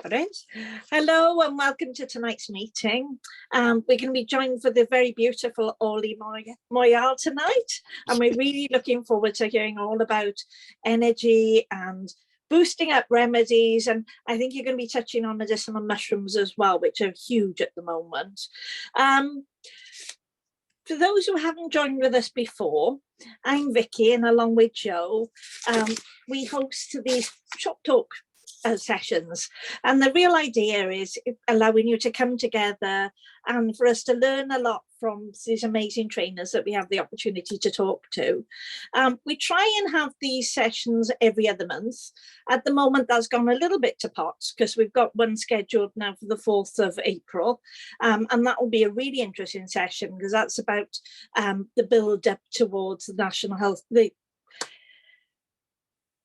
Got it. Hello and welcome to tonight's meeting. We're going to be joined for the very beautiful Orley Moyal tonight, and we're really looking forward to hearing all about energy and boosting up remedies, and I think you're going to be touching on medicinal mushrooms as well, which are huge at the moment. For those who haven't joined with us before, I'm Vicky, and along with Joe, we host these Shoptalk sessions, and the real idea is allowing you to come together and for us to learn a lot from these amazing trainers that we have the opportunity to talk to. We try and have these sessions every other month. At the moment that's gone a little bit to pot because we've got one scheduled now for the 4th of April, and that will be a really interesting session because that's about the build up towards the National Health, the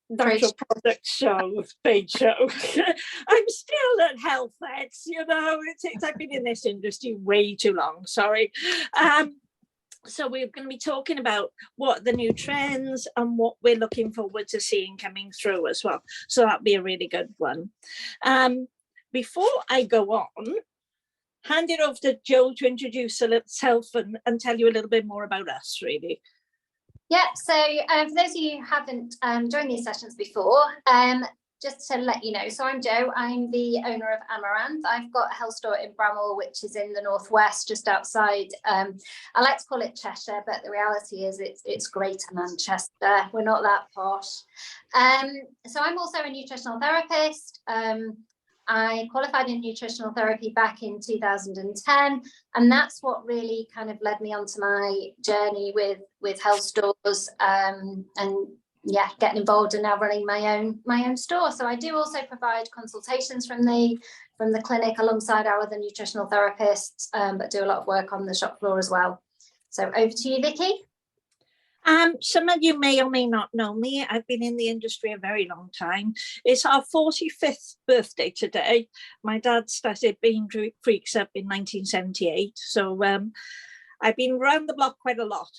Natural Product Show, trade show. I'm still at health vets, you know, I've been in this industry way too long, sorry. So we're going to be talking about what the new trends and what we're looking forward to seeing coming through as well. So that'll be a really good one. Before I go on, hand it over to Joe to introduce herself and tell you a little bit more about us, really. Yeah, so for those of you who haven't joined these sessions before, just to let you know, so I'm Jo, I'm the owner of Amaranth. I've got a health store in Bramall, which is in the northwest, just outside, I like to call it Cheshire, but the reality is it's Greater Manchester. We're not that posh. So I'm also a nutritional therapist. I qualified in nutritional therapy back in 2010, and that's what really kind of led me onto my journey with health stores, and yeah, getting involved and now running my own store. So I do also provide consultations from the clinic alongside our other nutritional therapists, but do a lot of work on the shop floor as well. So over to you, Vicky. Some of you may or may not know me. I've been in the industry a very long time. It's our 45th birthday today. My dad started Bean Freaks up in 1978. So I've been around the block quite a lot.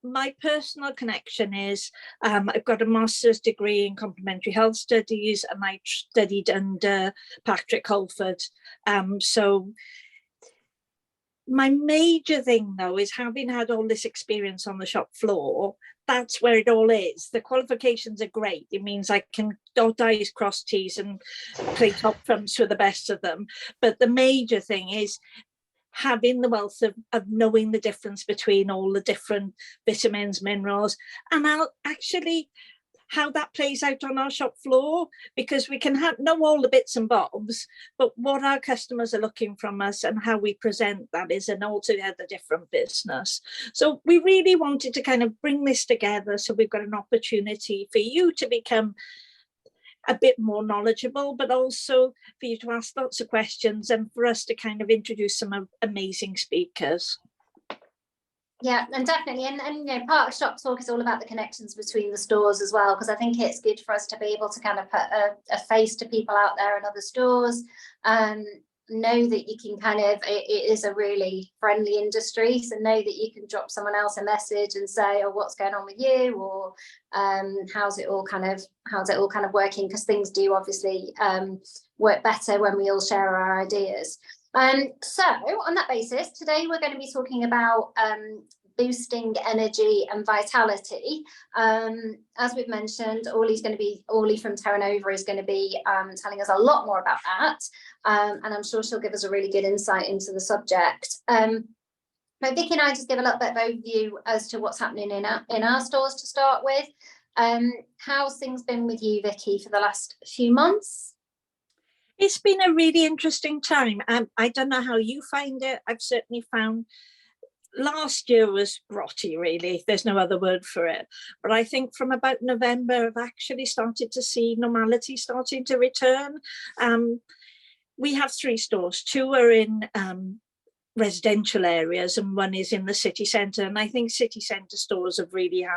My personal connection is I've got a master's degree in complementary health studies, and I studied under Patrick Holford. So my major thing, though, is having had all this experience on the shop floor, that's where it all is. The qualifications are great. It means I can dot I's, cross T's, and play top trumps for the best of them. But the major thing is having the wealth of knowing the difference between all the different vitamins, minerals, and actually how that plays out on our shop floor, because we can know all the bits and bobs, but what our customers are looking from us and how we present that is an altogether different business. So we really wanted to kind of bring this together, so we've got an opportunity for you to become a bit more knowledgeable, but also for you to ask lots of questions and for us to kind of introduce some amazing speakers. Yeah, and definitely, and you know, part of Shop Talk is all about the connections between the stores as well, because I think it's good for us to be able to kind of put a face to people out there in other stores, know that you can kind of, it is a really friendly industry, so know that you can drop someone else a message and say, oh, what's going on with you, or how's it all kind of working, because things do obviously work better when we all share our ideas. So on that basis, today we're going to be talking about boosting energy and vitality. As we've mentioned, Orley from Terranova is going to be telling us a lot more about that, and I'm sure she'll give us a really good insight into the subject. But Vicky and I just give a little bit of overview as to what's happening in our stores to start with. How's things been with you, Vicky, for the last few months? It's been a really interesting time. I don't know how you find it. I've certainly found last year was grotty, really. There's no other word for it. But I think from about November, I've actually started to see normality starting to return. We have 3 stores. 2 are in residential areas and 1 is in the city centre. And I think city centre stores have really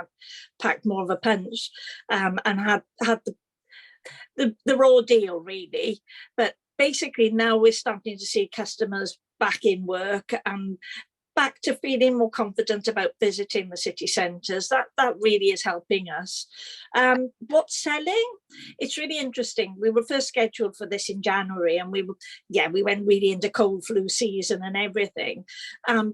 packed more of a punch, and had the raw deal, really. But basically now we're starting to see customers back in work, and back to feeling more confident about visiting the city centres. That really is helping us. What's selling? It's really interesting. We were first scheduled for this in January, and we went really into cold flu season and everything.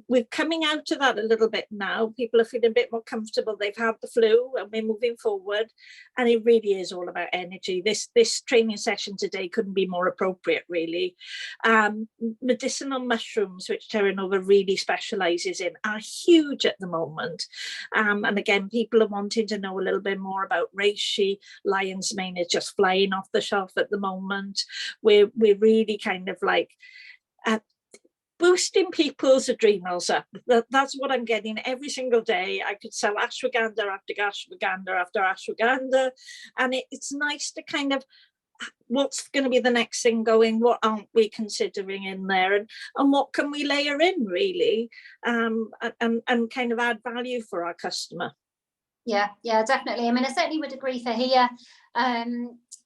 We're coming out of that a little bit now. People are feeling a bit more comfortable. They've had the flu and we're moving forward, and it really is all about energy. This training session today couldn't be more appropriate, really. Medicinal mushrooms, which Terranova really specialises in, are huge at the moment. And again, people are wanting to know a little bit more about reishi. Lion's mane is just flying off the shelf at the moment. We're really kind of like boosting people's adrenals up. That's what I'm getting every single day. I could sell ashwagandha after ashwagandha after ashwagandha, and it's nice to kind of, what's going to be the next thing going, what aren't we considering in there, and what can we layer in, really, and kind of add value for our customer. Yeah, definitely. I mean, I certainly would agree for here.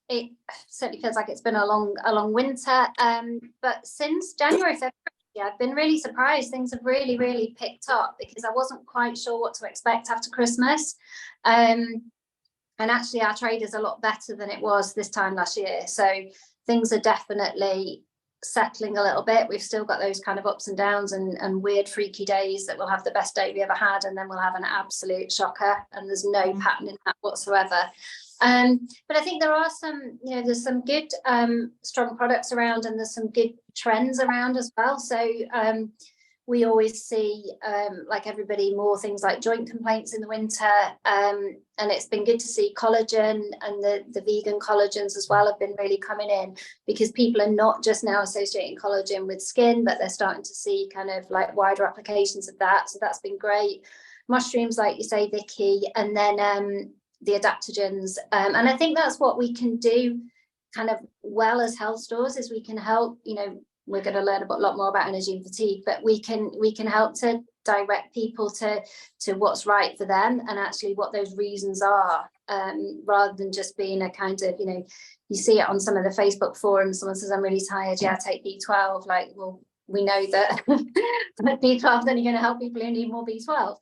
It certainly feels like it's been a long winter, but since January, February, I've been really surprised. Things have really picked up, because I wasn't quite sure what to expect after Christmas. And actually our trade is a lot better than it was this time last year. So things are definitely settling a little bit. We've still got those kind of ups and downs and weird freaky days that we'll have the best day we ever had, and then we'll have an absolute shocker, and there's no pattern in that whatsoever. But I think there are some, there's some good strong products around, and there's some good trends around as well. So we always see, like everybody, more things like joint complaints in the winter, and it's been good to see collagen, and the vegan collagens as well have been really coming in, because people are not just now associating collagen with skin, but they're starting to see kind of like wider applications of that. So that's been great. Mushrooms, like you say, Vicky, and then the adaptogens, and I think that's what we can do kind of well as health stores, is we can help, we're going to learn a lot more about energy and fatigue, but we can help to direct people to what's right for them, and actually what those reasons are, rather than just being a kind of, you see it on some of the Facebook forums, someone says, I'm really tired, yeah, take B12, like, well, we know that B12, then you're going to help people who need more B12.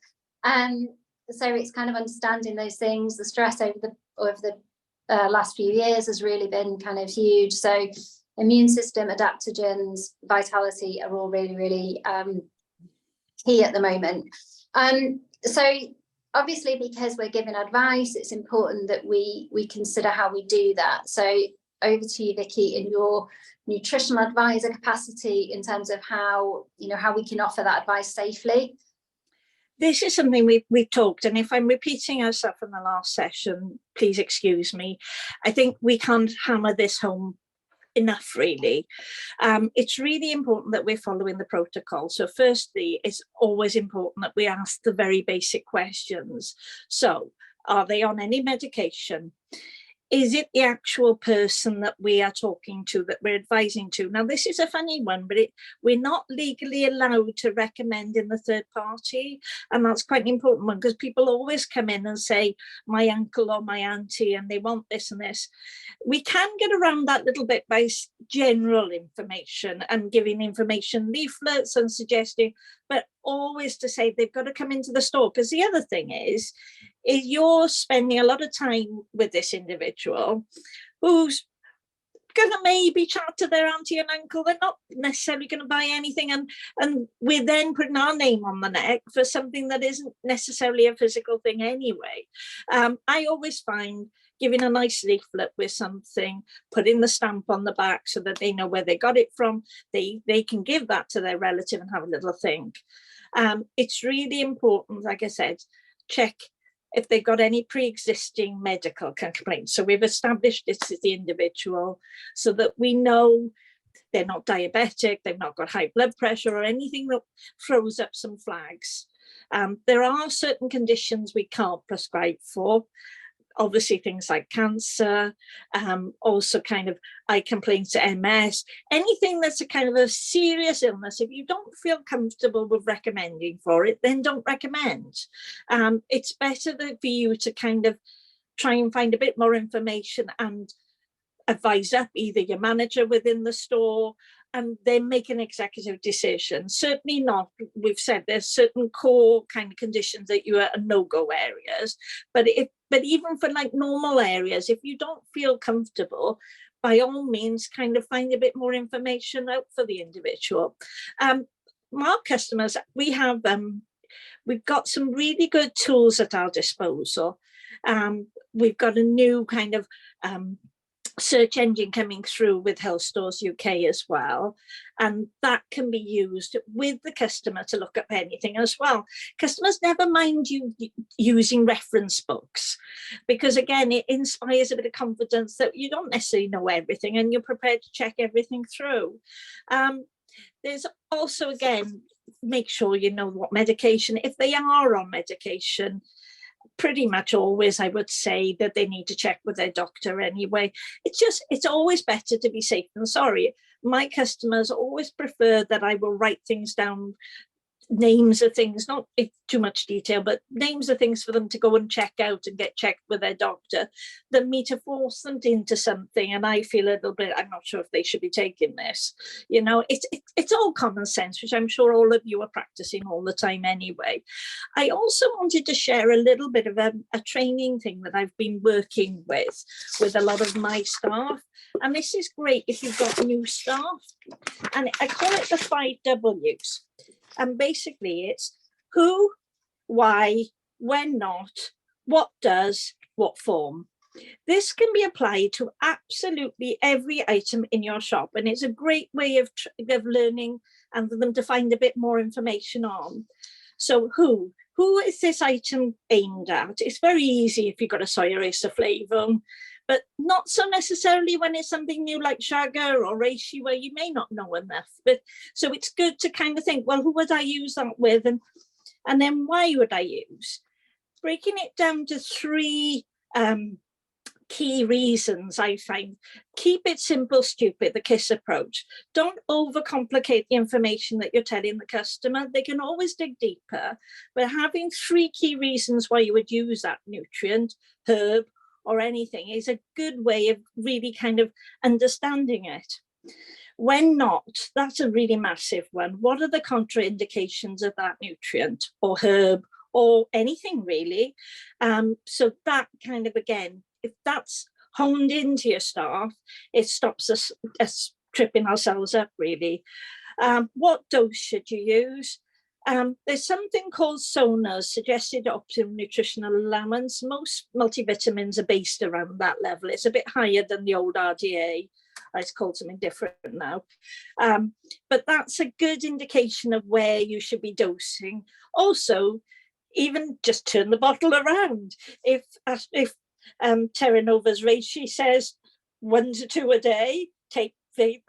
So it's kind of understanding those things. The stress over the last few years has really been kind of huge. So immune system, adaptogens, vitality are all really key at the moment. So obviously, because we're giving advice, it's important that we consider how we do that. So over to you, Vicky, in your nutritional advisor capacity, in terms of how we can offer that advice safely. This is something we've talked, and if I'm repeating ourselves in the last session, please excuse me. I think we can't hammer this home enough, really. It's really important that we're following the protocol. So firstly, it's always important that we ask the very basic questions. So, are they on any medication? Is it the actual person that we are talking to, that we're advising to? Now, this is a funny one, but we're not legally allowed to recommend in the third party. And that's quite an important one, because people always come in and say, my uncle or my auntie, and they want this and this. We can get around that little bit by general information and giving information leaflets and suggesting, but always to say they've got to come into the store. Because the other thing is you're spending a lot of time with this individual who's going to maybe chat to their auntie and uncle. They're not necessarily going to buy anything, and we're then putting our name on the neck for something that isn't necessarily a physical thing anyway. I always find giving a nice leaflet with something, putting the stamp on the back so that they know where they got it from, they can give that to their relative and have a little think. It's really important, like I said, check if they've got any pre-existing medical complaints. So we've established this as the individual so that we know they're not diabetic, they've not got high blood pressure or anything that throws up some flags. There are certain conditions we can't prescribe for. Obviously things like cancer, also kind of eye complaints to MS, anything that's a kind of a serious illness. If you don't feel comfortable with recommending for it, then don't recommend. It's better for you to kind of try and find a bit more information and advisor, either your manager within the store, and they make an executive decision. Certainly not, we've said there's certain core kind of conditions that you are no-go areas, but even for like normal areas, if you don't feel comfortable, by all means, kind of find a bit more information out for the individual. Our customers, we've got some really good tools at our disposal. We've got a new kind of search engine coming through with Health Stores UK as well, and that can be used with the customer to look up anything as well. Customers never mind you using reference books, because again, it inspires a bit of confidence that you don't necessarily know everything and you're prepared to check everything through. There's also, again, make sure you know what medication, if they are on medication, pretty much always I would say that they need to check with their doctor anyway. It's always better to be safe than sorry. My customers always prefer that I will write things down, names of things, not in too much detail, but names of things for them to go and check out and get checked with their doctor, than me to force them into something and I feel a little bit, I'm not sure if they should be taking this. You know, it's all common sense, which I'm sure all of you are practicing all the time anyway. I also wanted to share a little bit of a training thing that I've been working with a lot of my staff. And this is great if you've got new staff. And I call it the 5 W's. And basically it's who, why, when not, what does, what form. This can be applied to absolutely every item in your shop, and it's a great way of learning and for them to find a bit more information on. So who is this item aimed at? It's very easy if you've got a soy eraser flavum, but not so necessarily when it's something new like sugar or reishi, where you may not know enough. But so it's good to kind of think, well, who would I use that with? And then why would I use? Breaking it down to 3 key reasons, I find. Keep it simple, stupid, the KISS approach. Don't overcomplicate the information that you're telling the customer. They can always dig deeper, but having 3 key reasons why you would use that nutrient, herb, or anything is a good way of really kind of understanding it. When not, that's a really massive one. What are the contraindications of that nutrient or herb or anything really? So that kind of, again, if that's honed into your staff, it stops us tripping ourselves up really. What dose should you use? There's something called SONA's, suggested optimum nutritional allowance. Most multivitamins are based around that level. It's a bit higher than the old RDA. It's called something different now. But that's a good indication of where you should be dosing. Also, even just turn the bottle around. If Terranova's reishi says 1 to 2 a day,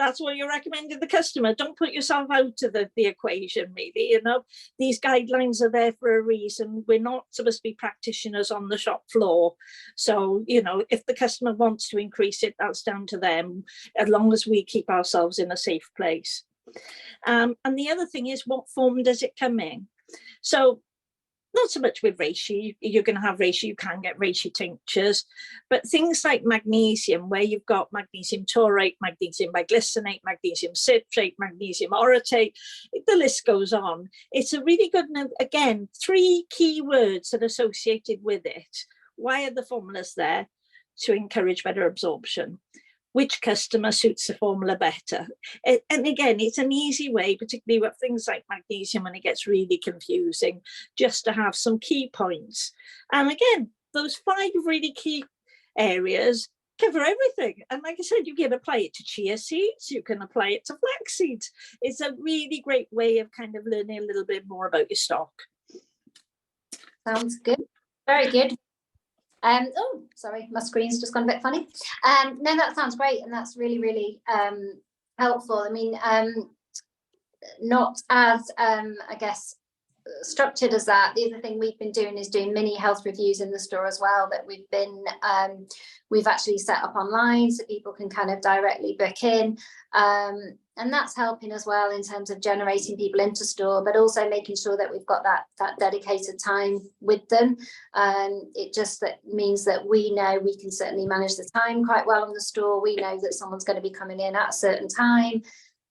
that's what you're recommending the customer. Don't put yourself out of the equation, really. You know, these guidelines are there for a reason. We're not supposed to be practitioners on the shop floor. So, you know, if the customer wants to increase it, that's down to them, as long as we keep ourselves in a safe place. And the other thing is, what form does it come in? So, not so much with reishi, you're going to have reishi, you can get reishi tinctures, but things like magnesium, where you've got magnesium taurate, magnesium biglycinate, magnesium citrate, magnesium orotate, the list goes on. It's a really good, again, 3 key words that are associated with it. Why are the formulas there? To encourage better absorption. Which customer suits the formula better? And again, it's an easy way, particularly with things like magnesium when it gets really confusing, just to have some key points. And again, those 5 really key areas cover everything. And like I said, you can apply it to chia seeds, you can apply it to flax seeds. It's a really great way of kind of learning a little bit more about your stock. Sounds good. Very good. Oh, sorry, my screen's just gone a bit funny. No, that sounds great, and that's really, really helpful. I mean, not as I guess structured as that. The other thing we've been doing is doing mini health reviews in the store as well, that we've actually set up online so people can kind of directly book in, and And that's helping as well in terms of generating people into store, but also making sure that we've got that dedicated time with them. It just means that we know we can certainly manage the time quite well on the store. We know that someone's going to be coming in at a certain time,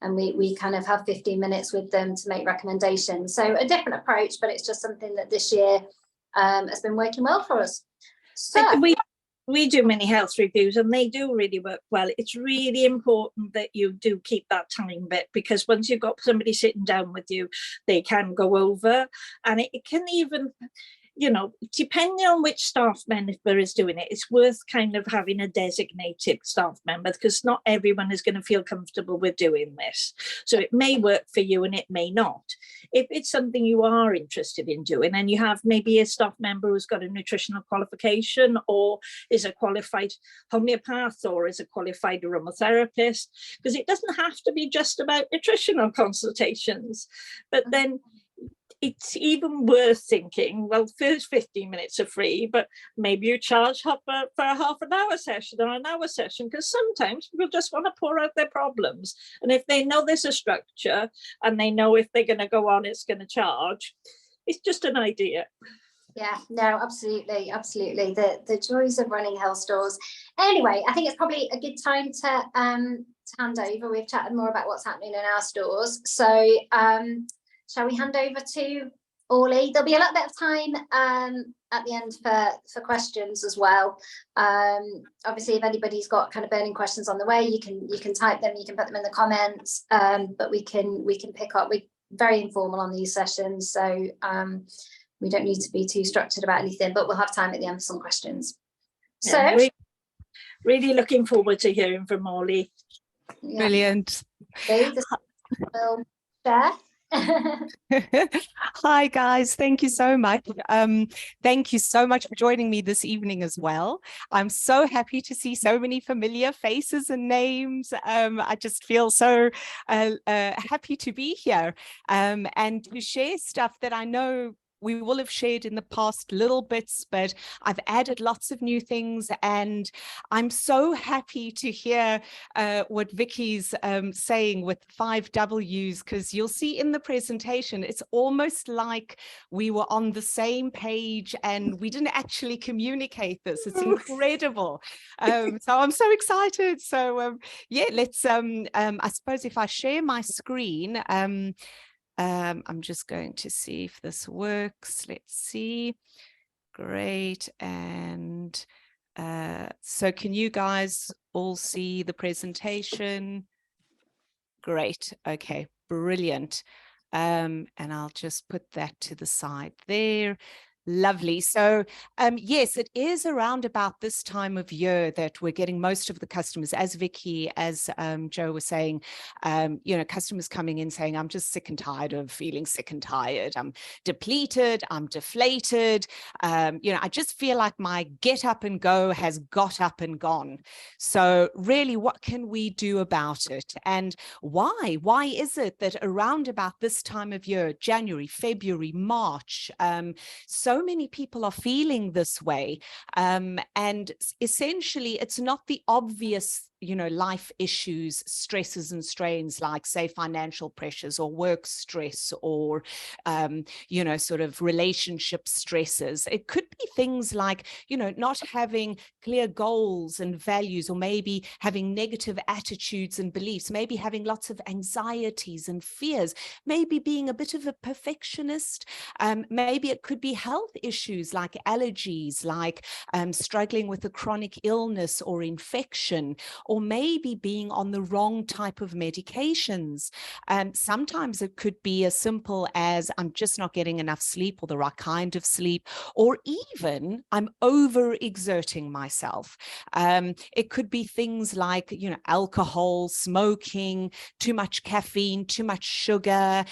and we kind of have 15 minutes with them to make recommendations. So a different approach, but it's just something that this year has been working well for us. So we do many health reviews and they do really work well. It's really important that you do keep that time bit, because once you've got somebody sitting down with you, they can go over, and it can even, you know, depending on which staff member is doing it, it's worth kind of having a designated staff member, because not everyone is going to feel comfortable with doing this. So it may work for you and it may not. If it's something you are interested in doing and you have maybe a staff member who's got a nutritional qualification, or is a qualified homeopath, or is a qualified aromatherapist, because it doesn't have to be just about nutritional consultations, but then it's even worth thinking, well, first 15 minutes are free, but maybe you charge for a half an hour session or an hour session, because sometimes people just want to pour out their problems. And if they know there's a structure and they know if they're going to go on, it's going to charge, it's just an idea. Yeah, no, absolutely, absolutely. The joys of running health stores. Anyway, I think it's probably a good time to hand over. We've chatted more about what's happening in our stores. So shall we hand over to Orley? There'll be a little bit of time at the end for questions as well. Obviously, if anybody's got kind of burning questions on the way, you can type them, you can put them in the comments, but we can pick up. We're very informal on these sessions, so we don't need to be too structured about anything, but we'll have time at the end for some questions. Yeah, so really looking forward to hearing from Orley. Yeah. Brilliant. Okay, we'll share. Hi guys, thank you so much. Thank you so much for joining me this evening as well. I'm so happy to see so many familiar faces and names. I just feel so happy to be here and to share stuff that I know we will have shared in the past little bits, but I've added lots of new things, and I'm so happy to hear what Vicky's saying with 5 W's, because you'll see in the presentation, it's almost like we were on the same page and we didn't actually communicate this. It's incredible. So I'm so excited. So yeah, let's, I suppose if I share my screen, I'm just going to see if this works. Let's see. Great. And so can you guys all see the presentation? Great. Okay, brilliant. And I'll just put that to the side there. Lovely. So yes, it is around about this time of year that we're getting most of the customers, as Vicky, as Joe was saying, you know, customers coming in saying, I'm just sick and tired of feeling sick and tired. I'm depleted, I'm deflated. You know, I just feel like my get up and go has got up and gone. So really, what can we do about it? And why? Why is it that around about this time of year, January, February, March, so many people are feeling this way, and essentially it's not the obvious, you know, life issues, stresses and strains like, say, financial pressures or work stress or, you know, sort of relationship stresses. It could be things like, you know, not having clear goals and values, or maybe having negative attitudes and beliefs, maybe having lots of anxieties and fears, maybe being a bit of a perfectionist. Maybe it could be health issues like allergies, like struggling with a chronic illness or infection, or maybe being on the wrong type of medications. Sometimes it could be as simple as I'm just not getting enough sleep or the right kind of sleep, or even I'm overexerting myself. It could be things like, you know, alcohol, smoking, too much caffeine, too much sugar,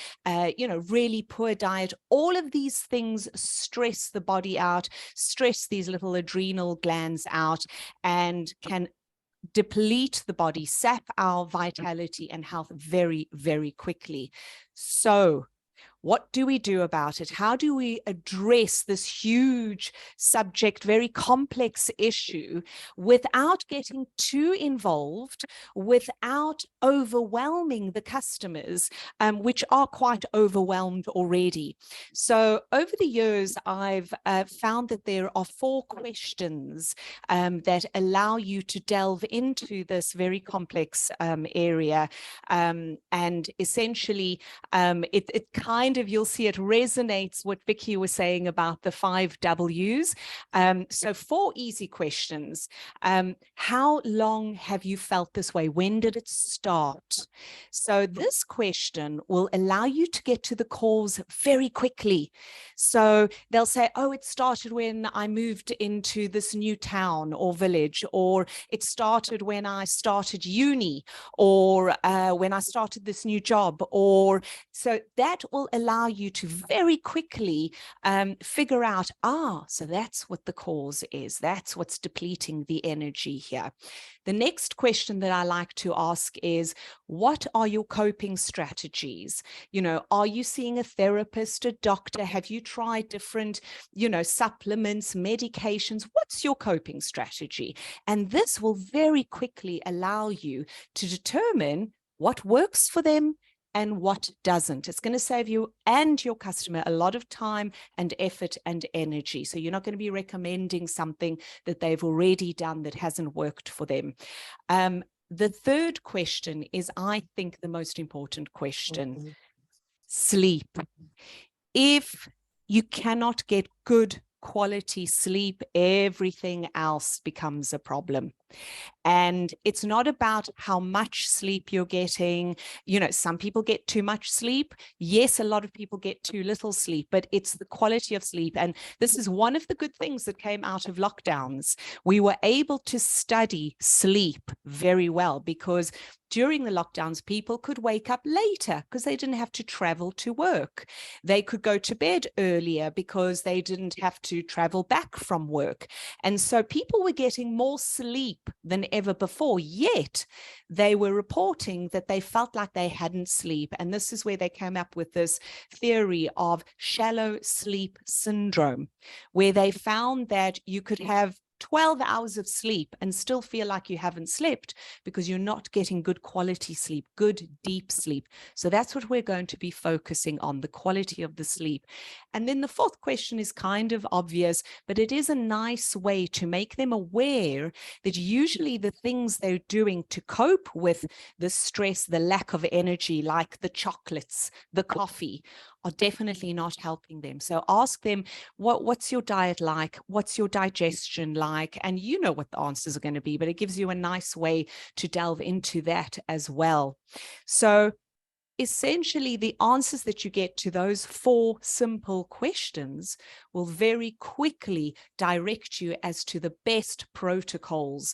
you know, really poor diet. All of these things stress the body out, stress these little adrenal glands out, and can deplete the body, sap our vitality and health very, very quickly. So What do we do about it? How do we address this huge subject, very complex issue without getting too involved, without overwhelming the customers, which are quite overwhelmed already? So over the years, I've found that there are 4 questions that allow you to delve into this very complex area. And essentially, it kind of, you'll see it resonates what Vicky was saying about the 5 W's. So 4 easy questions. How long have you felt this way? When did it start? So this question will allow you to get to the cause very quickly. So they'll say, oh, it started when I moved into this new town or village, or it started when I started uni, or when I started this new job, or so that will allow you to very quickly figure out, so that's what the cause is. That's what's depleting the energy here. The next question that I like to ask is, what are your coping strategies? You know, are you seeing a therapist, a doctor? Have you tried different, supplements, medications? What's your coping strategy? And this will very quickly allow you to determine what works for them and what doesn't. It's going to save you and your customer a lot of time and effort and energy. So you're not going to be recommending something that they've already done that hasn't worked for them. The third question is, I think, the most important question: sleep. If you cannot get good quality sleep, everything else becomes a problem. And it's not about how much sleep you're getting. Some people get too much sleep. Yes, a lot of people get too little sleep, but it's the quality of sleep. And this is one of the good things that came out of lockdowns. We were able to study sleep very well, because during the lockdowns, people could wake up later because they didn't have to travel to work. They could go to bed earlier because they didn't have to travel back from work. And so people were getting more sleep than ever before, yet they were reporting that they felt like they hadn't sleep. And this is where they came up with this theory of shallow sleep syndrome, where they found that you could have 12 hours of sleep and still feel like you haven't slept because you're not getting good quality sleep, good deep sleep. So that's what we're going to be focusing on, the quality of the sleep. And then the 4th question is kind of obvious, but it is a nice way to make them aware that usually the things they're doing to cope with the stress, the lack of energy, like the chocolates, the coffee, are definitely not helping them. So ask them, what's your diet like? What's your digestion like? And you know what the answers are going to be, but it gives you a nice way to delve into that as well. So essentially, the answers that you get to those 4 simple questions will very quickly direct you as to the best protocols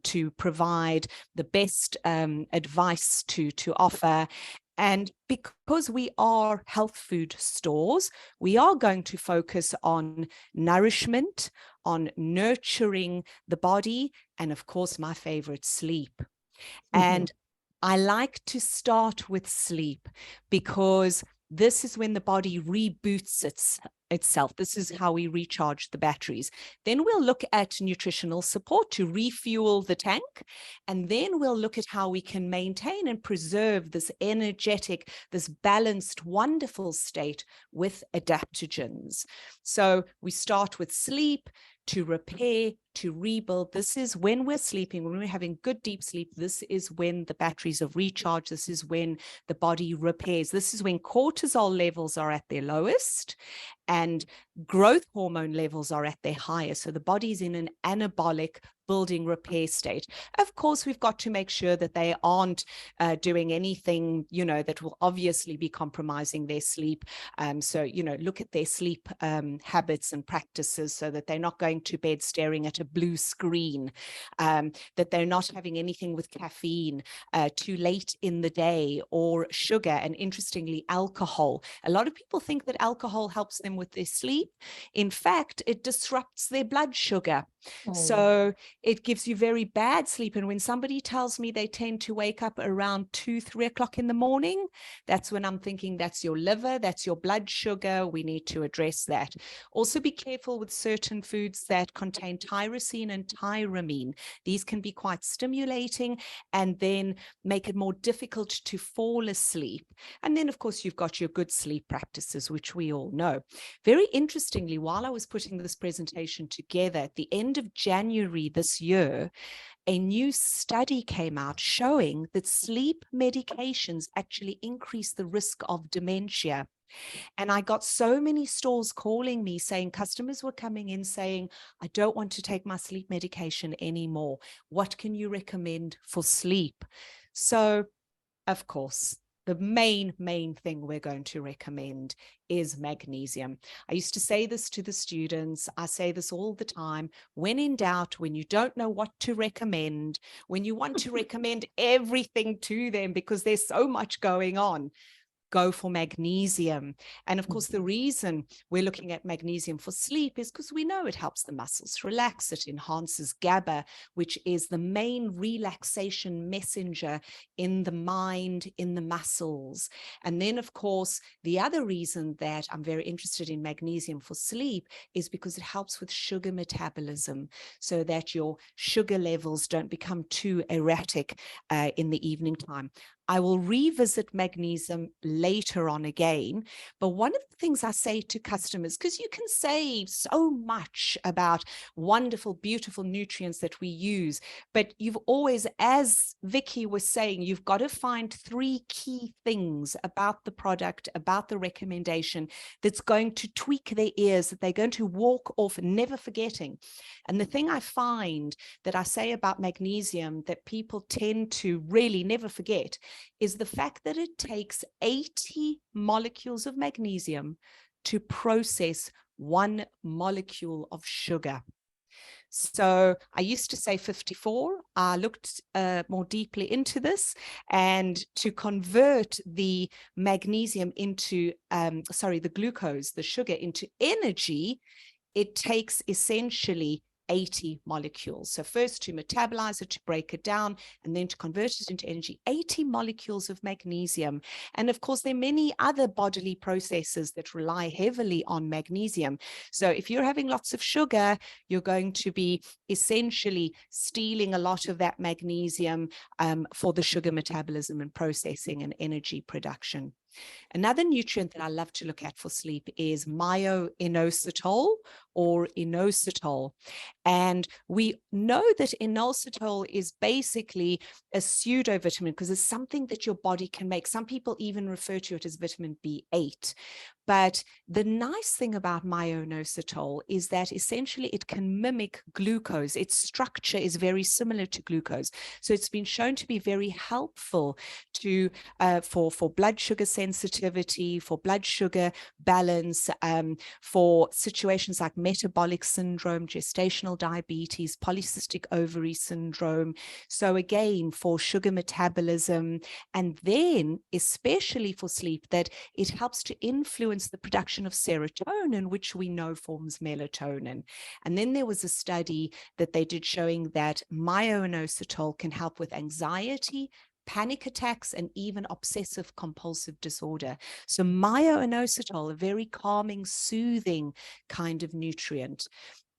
to provide, the best advice to offer. And because we are health food stores, we are going to focus on nourishment, on nurturing the body, and of course, my favorite, sleep. And I like to start with sleep because this is when the body reboots itself. This is how we recharge the batteries. Then we'll look at nutritional support to refuel the tank. And then we'll look at how we can maintain and preserve this energetic, this balanced, wonderful state with adaptogens. So we start with sleep, to repair, to rebuild. This is when we're sleeping, when we're having good deep sleep. This is when the batteries are recharged. This is when the body repairs. This is when cortisol levels are at their lowest and growth hormone levels are at their highest. So the body's in an anabolic building repair state. Of course, we've got to make sure that they aren't doing anything, that will obviously be compromising their sleep. So, look at their sleep habits and practices so that they're not going to bed staring at a blue screen, that they're not having anything with caffeine too late in the day, or sugar, and interestingly, alcohol. A lot of people think that alcohol helps them with their sleep. In fact, it disrupts their blood sugar. So it gives you very bad sleep. And when somebody tells me they tend to wake up around 2, 3 o'clock in the morning, that's when I'm thinking that's your liver, that's your blood sugar. We need to address that. Also be careful with certain foods that contain tyrosine and tyramine. These can be quite stimulating and then make it more difficult to fall asleep. And then, of course, you've got your good sleep practices, which we all know. Very interestingly, while I was putting this presentation together at the end of January this year, a new study came out showing that sleep medications actually increase the risk of dementia. And I got so many stores calling me saying, customers were coming in saying, I don't want to take my sleep medication anymore. What can you recommend for sleep? So, of course, the main thing we're going to recommend is magnesium. I used to say this to the students. I say this all the time. When in doubt, when you don't know what to recommend, when you want to recommend everything to them because there's so much going on, go for magnesium. And of course, the reason we're looking at magnesium for sleep is because we know it helps the muscles relax. It enhances GABA, which is the main relaxation messenger in the mind, in the muscles. And then, of course, the other reason that I'm very interested in magnesium for sleep is because it helps with sugar metabolism so that your sugar levels don't become too erratic in the evening time. I will revisit magnesium later on again, but one of the things I say to customers, because you can say so much about wonderful, beautiful nutrients that we use, but you've always, as Vicky was saying, you've got to find 3 key things about the product, about the recommendation that's going to tweak their ears, that they're going to walk off never forgetting. And the thing I find that I say about magnesium that people tend to really never forget is the fact that it takes 80 molecules of magnesium to process 1 molecule of sugar. So I used to say 54. I looked more deeply into this, and to convert the magnesium into, the glucose, the sugar, into energy, it takes essentially 80 molecules. So first to metabolize it, to break it down, and then to convert it into energy, 80 molecules of magnesium. And of course, there are many other bodily processes that rely heavily on magnesium. So if you're having lots of sugar, you're going to be essentially stealing a lot of that magnesium for the sugar metabolism and processing and energy production. Another nutrient that I love to look at for sleep is myo-inositol or inositol. And we know that inositol is basically a pseudo vitamin because it's something that your body can make. Some people even refer to it as vitamin B8. But the nice thing about myo-inositol is that essentially it can mimic glucose. Its structure is very similar to glucose. So it's been shown to be very helpful to for blood sugar sensitivity, for blood sugar balance, for situations like metabolic syndrome, gestational diabetes, polycystic ovary syndrome. So again, for sugar metabolism, and then especially for sleep, that it helps to influence the production of serotonin, which we know forms melatonin. And then there was a study that they did showing that myo-inositol can help with anxiety, panic attacks, and even obsessive compulsive disorder. So myo-inositol, a very calming, soothing kind of nutrient.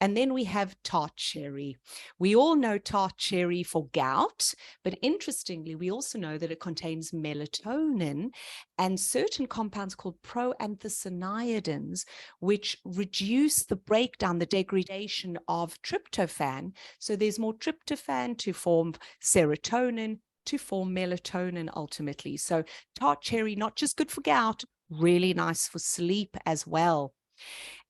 And then we have tart cherry. We all know tart cherry for gout, but interestingly, we also know that it contains melatonin and certain compounds called proanthocyanidins, which reduce the breakdown, the degradation of tryptophan. So there's more tryptophan to form serotonin, to form melatonin ultimately. So tart cherry, not just good for gout, really nice for sleep as well.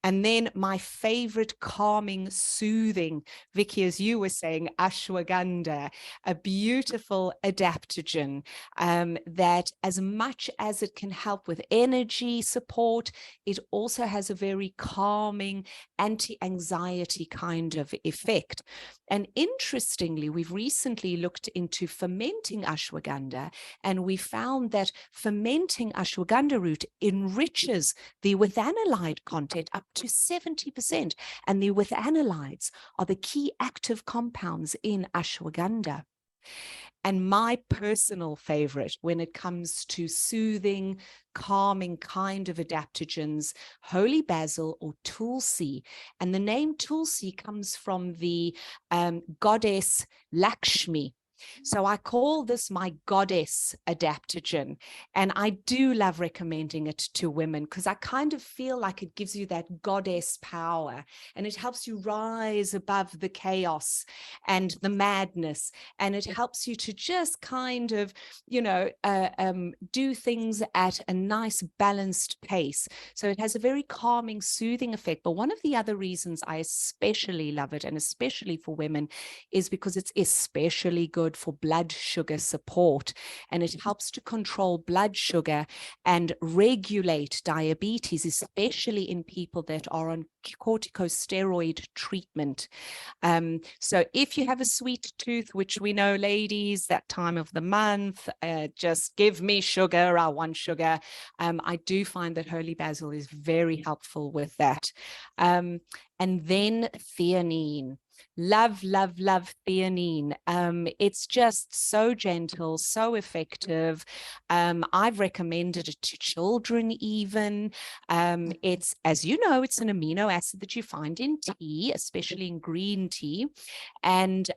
And then my favorite calming, soothing, Vicky, as you were saying, ashwagandha, a beautiful adaptogen that as much as it can help with energy support, it also has a very calming, anti-anxiety kind of effect. And interestingly, we've recently looked into fermenting ashwagandha, and we found that fermenting ashwagandha root enriches the withanolide content up to 70%. And the withanolides are the key active compounds in ashwagandha. And my personal favorite when it comes to soothing, calming kind of adaptogens, holy basil or tulsi. And the name tulsi comes from the goddess Lakshmi. So I call this my goddess adaptogen. And I do love recommending it to women because I kind of feel like it gives you that goddess power and it helps you rise above the chaos and the madness. And it helps you to just kind of, you know, do things at a nice balanced pace. So it has a very calming, soothing effect. But one of the other reasons I especially love it, and especially for women, is because it's especially good for blood sugar support, and it helps to control blood sugar and regulate diabetes, especially in people that are on corticosteroid treatment. So if you have a sweet tooth, which we know, ladies, that time of the month, just give me sugar, I want sugar. I do find that holy basil is very helpful with that. And then theanine. Love, love, love theanine. It's just so gentle, so effective. I've recommended it to children even. It's, as you know, it's an amino acid that you find in tea, especially in green tea. And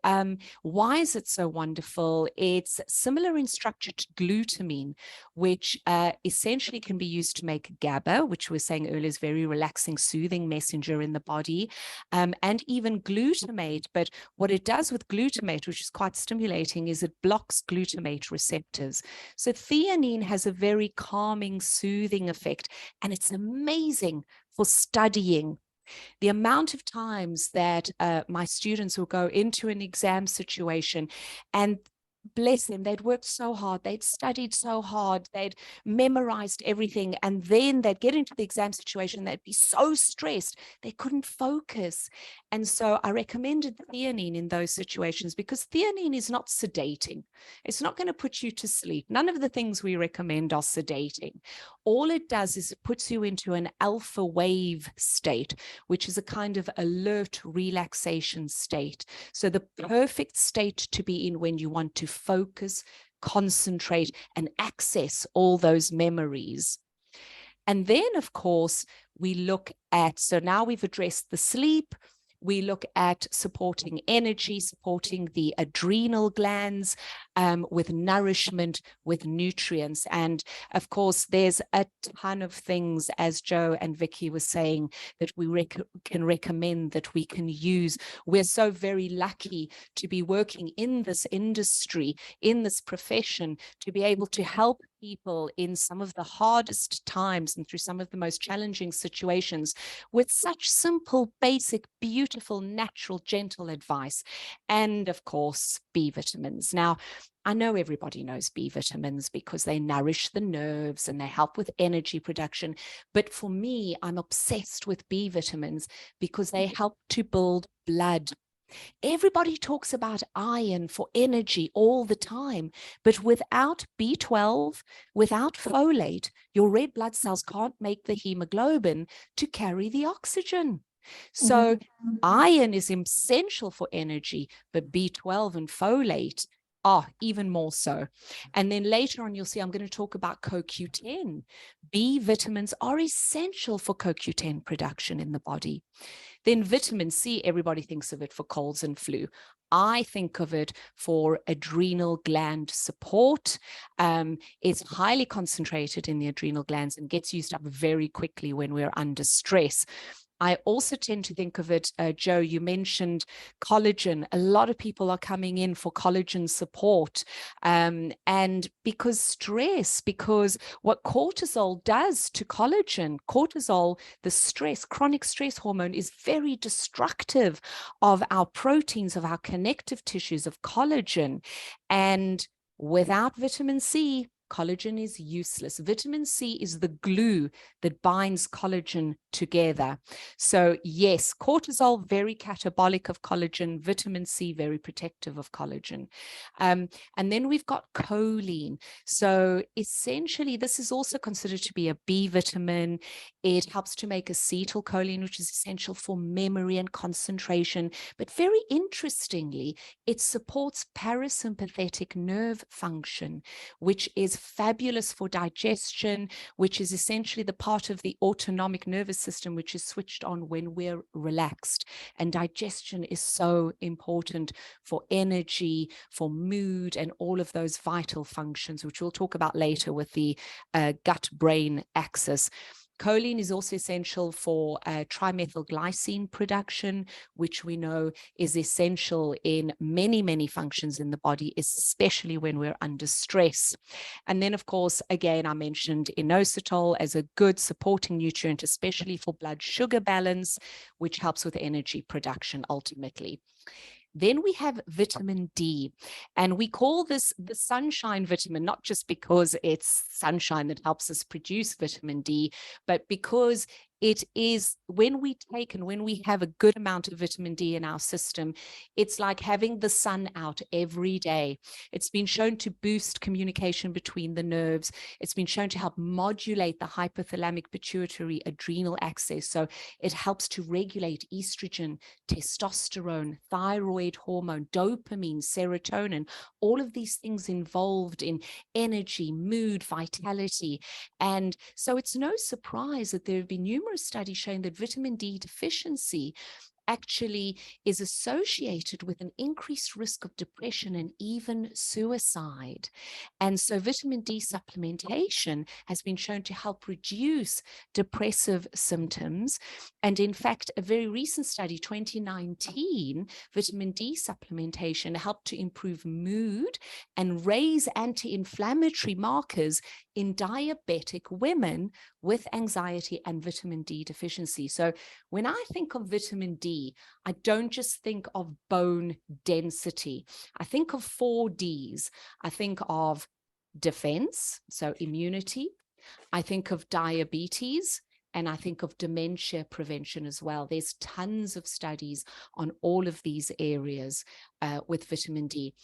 why is it so wonderful? It's similar in structure to glutamine, which essentially can be used to make GABA, which we were saying earlier is very relaxing, soothing messenger in the body, and even glutamate. But what it does with glutamate, which is quite stimulating, is it blocks glutamate receptors. So theanine has a very calming, soothing effect, and it's amazing for studying. The amount of times that my students will go into an exam situation and bless them, they'd worked so hard, they'd studied so hard, they'd memorized everything, and then they'd get into the exam situation, they'd be so stressed, they couldn't focus. And so I recommended theanine in those situations because theanine is not sedating. It's not going to put you to sleep. None of the things we recommend are sedating. All it does is it puts you into an alpha wave state, which is a kind of alert relaxation state. So the perfect state to be in when you want to focus, concentrate, and access all those memories. And then, of course, we look at, so now we've addressed the sleep, we look at supporting energy, supporting the adrenal glands with nourishment, with nutrients. And of course, there's a ton of things, as Joe and Vicky were saying, that we can recommend, that we can use. We're so very lucky to be working in this industry, in this profession, to be able to help people in some of the hardest times and through some of the most challenging situations with such simple, basic, beautiful, natural, gentle advice. And of course, B vitamins. Now, I know everybody knows B vitamins because they nourish the nerves and they help with energy production. But for me, I'm obsessed with B vitamins because they help to build blood. Everybody talks about iron for energy all the time, but without B12, without folate, your red blood cells can't make the hemoglobin to carry the oxygen. So iron is essential for energy, but B12 and folate are even more so. And then later on, you'll see I'm going to talk about CoQ10. B vitamins are essential for CoQ10 production in the body. Then vitamin C, everybody thinks of it for colds and flu. I think of it for adrenal gland support. It's highly concentrated in the adrenal glands and gets used up very quickly when we're under stress. I also tend to think of it, Joe, you mentioned collagen. A lot of people are coming in for collagen support. And because stress, because what cortisol does to collagen, cortisol, the stress, chronic stress hormone, is very destructive of our proteins, of our connective tissues, of collagen. And without vitamin C, collagen is useless. Vitamin C is the glue that binds collagen together. So yes, cortisol, very catabolic of collagen, vitamin C, very protective of collagen. And then we've got choline. So essentially, this is also considered to be a B vitamin. It helps to make acetylcholine, which is essential for memory and concentration. But very interestingly, it supports parasympathetic nerve function, which is fabulous for digestion, which is essentially the part of the autonomic nervous system, which is switched on when we're relaxed. And digestion is so important for energy, for mood, and all of those vital functions, which we'll talk about later with the gut-brain axis. Choline is also essential for trimethylglycine production, which we know is essential in many, many functions in the body, especially when we're under stress. And then, of course, again, I mentioned inositol as a good supporting nutrient, especially for blood sugar balance, which helps with energy production ultimately. Then we have vitamin D, and we call this the sunshine vitamin, not just because it's sunshine that helps us produce vitamin D, but because it is, when we take and when we have a good amount of vitamin D in our system, it's like having the sun out every day. It's been shown to boost communication between the nerves. It's been shown to help modulate the hypothalamic pituitary adrenal axis. So it helps to regulate estrogen, testosterone, thyroid hormone, dopamine, serotonin, all of these things involved in energy, mood, vitality. And so it's no surprise that there have been numerous studies showing that vitamin D deficiency actually is associated with an increased risk of depression and even suicide. And so vitamin D supplementation has been shown to help reduce depressive symptoms. And in fact, a very recent study, 2019, vitamin D supplementation helped to improve mood and raise anti-inflammatory markers in diabetic women with anxiety and vitamin D deficiency. So when I think of vitamin D, I don't just think of bone density. I think of 4 Ds. I think of defense, so immunity. I think of diabetes, and I think of dementia prevention as well. There's tons of studies on all of these areas with vitamin D.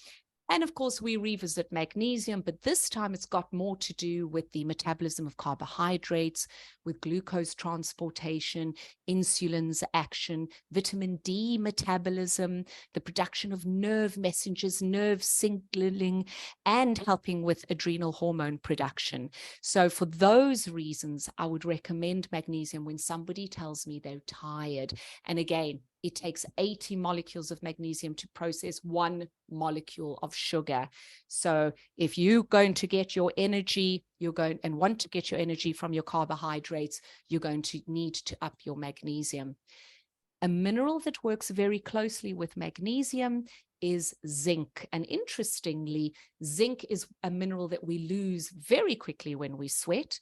And of course, we revisit magnesium, but this time it's got more to do with the metabolism of carbohydrates, with glucose transportation, insulin's action, vitamin D metabolism, the production of nerve messengers, nerve signaling, and helping with adrenal hormone production. So for those reasons, I would recommend magnesium when somebody tells me they're tired. And again, it takes 80 molecules of magnesium to process 1 molecule of sugar. So if you're going to get your energy, you're going and want to get your energy from your carbohydrates, you're going to need to up your magnesium. A mineral that works very closely with magnesium is zinc. And interestingly, zinc is a mineral that we lose very quickly when we sweat,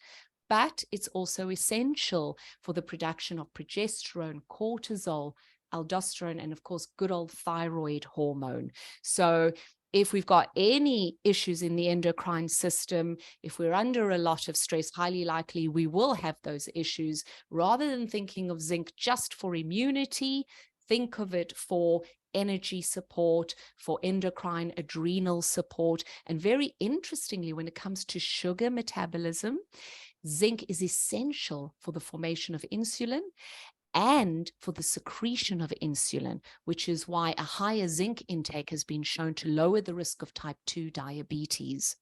but it's also essential for the production of progesterone, cortisol, aldosterone, and of course, good old thyroid hormone. So if we've got any issues in the endocrine system, if we're under a lot of stress, highly likely we will have those issues. Rather than thinking of zinc just for immunity, think of it for energy support, for endocrine adrenal support. And very interestingly, when it comes to sugar metabolism, zinc is essential for the formation of insulin and for the secretion of insulin, which is why a higher zinc intake has been shown to lower the risk of type 2 diabetes.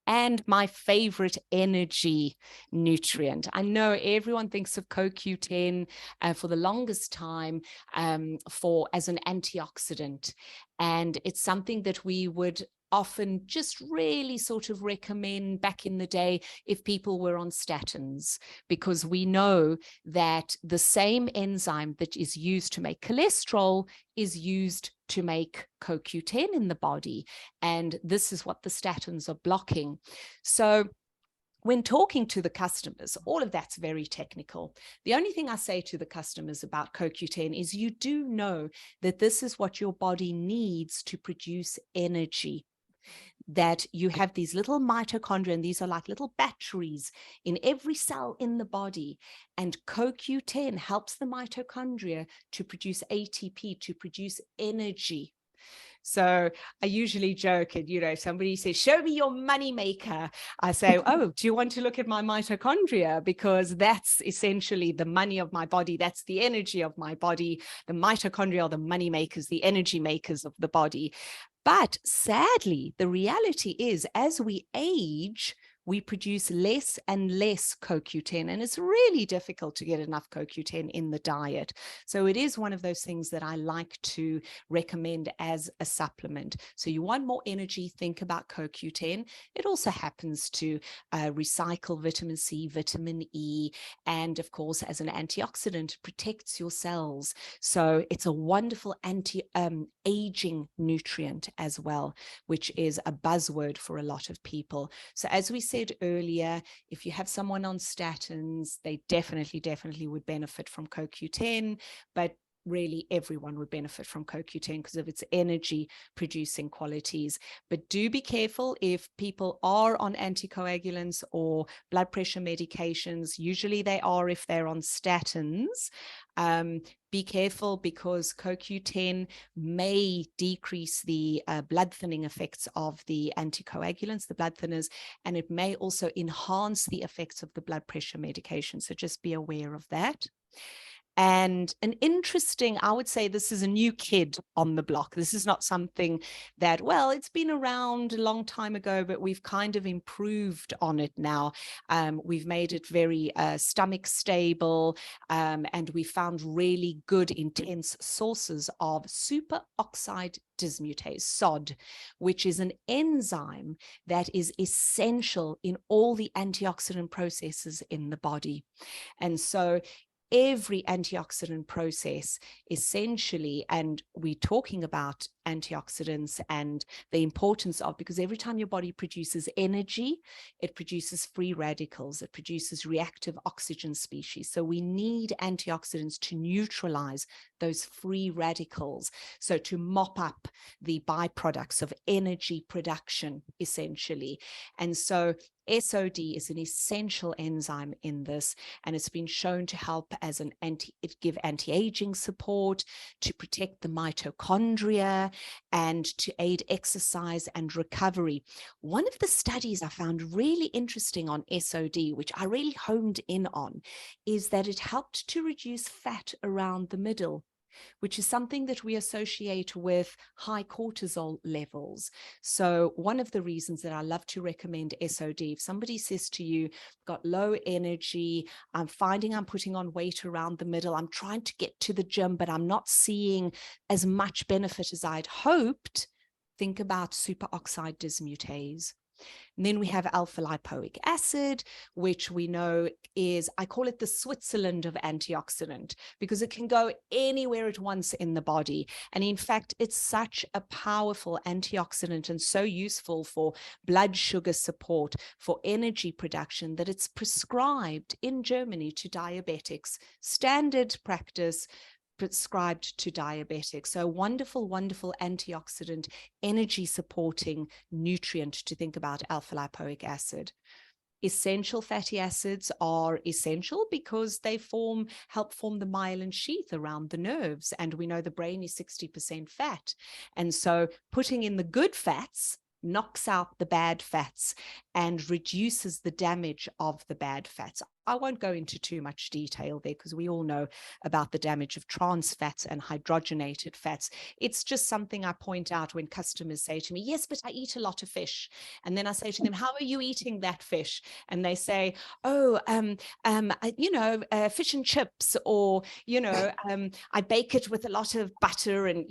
And my favorite energy nutrient. I know everyone thinks of CoQ10 for the longest time as an antioxidant. And it's something that we would often just really sort of recommend back in the day if people were on statins, because we know that the same enzyme that is used to make cholesterol is used to make CoQ10 in the body. And this is what the statins are blocking. So when talking to the customers, all of that's very technical. The only thing I say to the customers about CoQ10 is you do know that this is what your body needs to produce energy. that you have these little mitochondria, and these are like little batteries in every cell in the body. And CoQ10 helps the mitochondria to produce ATP, to produce energy. So I usually joke, and, you know, somebody says, show me your money maker. I say, oh, do you want to look at my mitochondria? Because that's essentially the money of my body. That's the energy of my body. The mitochondria are the money makers, the energy makers of the body. But sadly, the reality is, as we age, we produce less and less CoQ10, and it's really difficult to get enough CoQ10 in the diet. So it is one of those things that I like to recommend as a supplement. So you want more energy, think about CoQ10. It also happens to recycle vitamin C, vitamin E, and of course, as an antioxidant, it protects your cells. So it's a wonderful anti-aging nutrient as well, which is a buzzword for a lot of people. So as we said earlier, if you have someone on statins, they definitely would benefit from CoQ10, but really everyone would benefit from CoQ10 because of its energy producing qualities. But do be careful if people are on anticoagulants or blood pressure medications. Usually they are if they're on statins. Be careful, because CoQ10 may decrease the blood thinning effects of the anticoagulants, the blood thinners, and it may also enhance the effects of the blood pressure medication. So just be aware of that. And an interesting, I would say this is a new kid on the block. This is not something that, well, it's been around a long time ago, but we've kind of improved on it now. We've made it very stomach stable, and we found really good, intense sources of superoxide dismutase, SOD, which is an enzyme that is essential in all the antioxidant processes in the body. And so every antioxidant process essentially, and we're talking about antioxidants and the importance of, because every time your body produces energy, it produces free radicals, it produces reactive oxygen species. So we need antioxidants to neutralize those free radicals, so to mop up the byproducts of energy production essentially. And so SOD is an essential enzyme in this, and it's been shown to help as an give anti-aging support, to protect the mitochondria, and to aid exercise and recovery. One of the studies I found really interesting on SOD, which I really honed in on, is that it helped to reduce fat around the middle, which is something that we associate with high cortisol levels. So one of the reasons that I love to recommend SOD, if somebody says to you, got low energy, I'm finding I'm putting on weight around the middle, I'm trying to get to the gym, but I'm not seeing as much benefit as I'd hoped, think about superoxide dismutase. And then we have alpha lipoic acid, which we know is, I call it the Switzerland of antioxidant, because it can go anywhere at once in the body. And in fact, it's such a powerful antioxidant and so useful for blood sugar support, for energy production, that it's prescribed in Germany to diabetics. Standard practice, prescribed to diabetics. So wonderful, wonderful antioxidant, energy supporting nutrient to think about alpha lipoic acid. Essential fatty acids are essential because they help form the myelin sheath around the nerves. And we know the brain is 60% fat. And so putting in the good fats knocks out the bad fats and reduces the damage of the bad fats. I won't go into too much detail there because we all know about the damage of trans fats and hydrogenated fats. It's just something I point out when customers say to me, yes, but I eat a lot of fish. And then I say to them, how are you eating that fish? And they say, oh, fish and chips, or, I bake it with a lot of butter. And,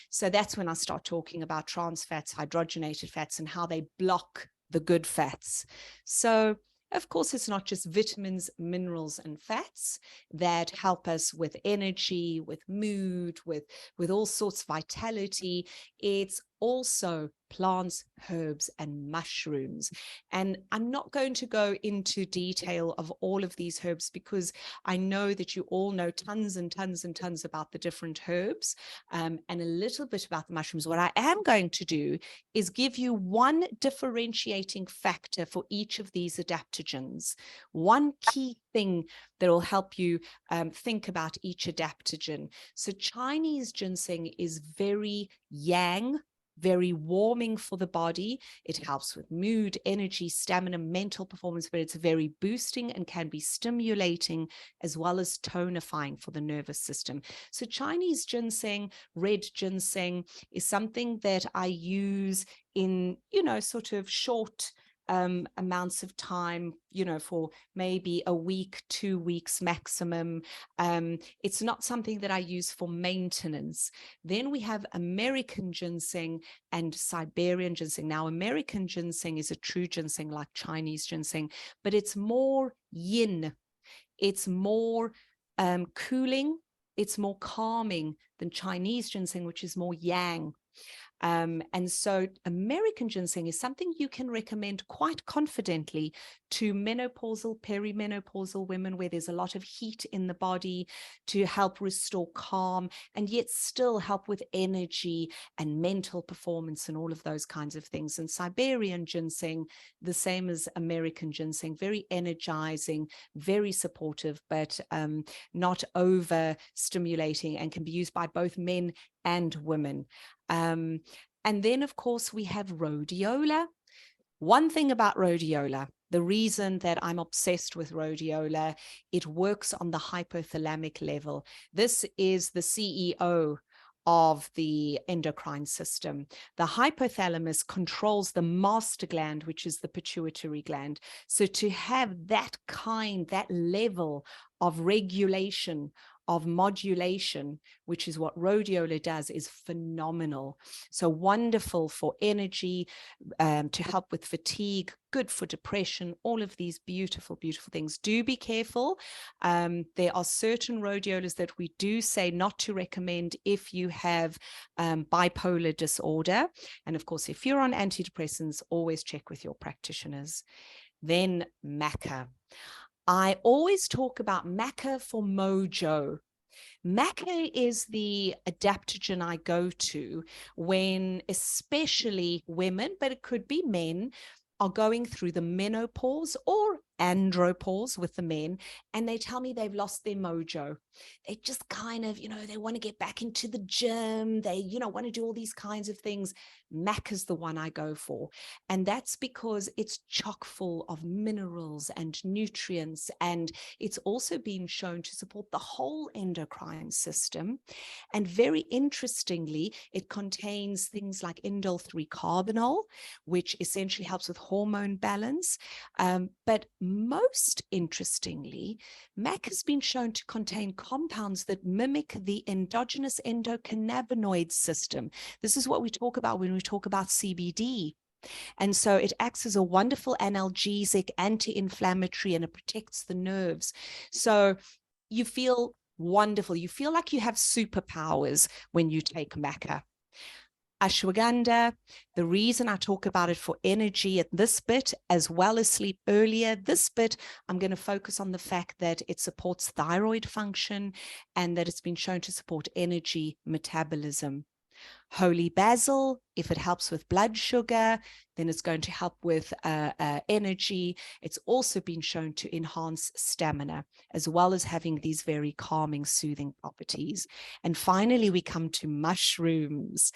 so that's when I start talking about trans fats, hydrogenated fats, and how they block the good fats. So of course, it's not just vitamins, minerals, and fats that help us with energy, with mood, with all sorts of vitality. It's also plants, herbs, and mushrooms. And I'm not going to go into detail of all of these herbs because I know that you all know tons and tons and tons about the different herbs and a little bit about the mushrooms. What I am going to do is give you one differentiating factor for each of these adaptogens, one key thing that will help you think about each adaptogen. So Chinese ginseng is very yang, very warming for the body. It helps with mood, energy, stamina, mental performance, but it's very boosting and can be stimulating as well as tonifying for the nervous system. So Chinese ginseng, red ginseng, is something that I use in, sort of short amounts of time, for maybe a week, 2 weeks maximum. It's not something that I use for maintenance. Then we have American ginseng and Siberian ginseng. Now, American ginseng is a true ginseng like Chinese ginseng, but it's more yin. It's more cooling. It's more calming than Chinese ginseng, which is more yang. And so American ginseng is something you can recommend quite confidently to menopausal, perimenopausal women where there's a lot of heat in the body, to help restore calm and yet still help with energy and mental performance and all of those kinds of things. And Siberian ginseng, the same as American ginseng, very energizing, very supportive, but not over stimulating, and can be used by both men and women. And then, of course, we have rhodiola. One thing about rhodiola, the reason that I'm obsessed with rhodiola, it works on the hypothalamic level. This is the CEO of the endocrine system. The hypothalamus controls the master gland, which is the pituitary gland. So to have that level of regulation, of modulation, which is what rhodiola does, is phenomenal. So wonderful for energy, to help with fatigue, good for depression, all of these beautiful, beautiful things. Do be careful. There are certain rhodiolas that we do say not to recommend if you have bipolar disorder. And of course, if you're on antidepressants, always check with your practitioners. Then MACA. I always talk about MACA for mojo. MACA is the adaptogen I go to when especially women, but it could be men, are going through the menopause or andropause with the men, and they tell me they've lost their mojo. They just kind of, they want to get back into the gym. They, want to do all these kinds of things. MACA is the one I go for. And that's because it's chock full of minerals and nutrients. And it's also been shown to support the whole endocrine system. And very interestingly, it contains things like indole 3-carbinol, which essentially helps with hormone balance. But most interestingly, MACA has been shown to contain compounds that mimic the endogenous endocannabinoid system. This is what we talk about when we talk about CBD. And so it acts as a wonderful analgesic, anti-inflammatory, and it protects the nerves. So you feel wonderful. You feel like you have superpowers when you take MACA. Ashwagandha, the reason I talk about it for energy at this bit, as well as sleep earlier, this bit, I'm going to focus on the fact that it supports thyroid function and that it's been shown to support energy metabolism. Holy basil, if it helps with blood sugar, then it's going to help with energy. It's also been shown to enhance stamina, as well as having these very calming, soothing properties. And finally, we come to mushrooms.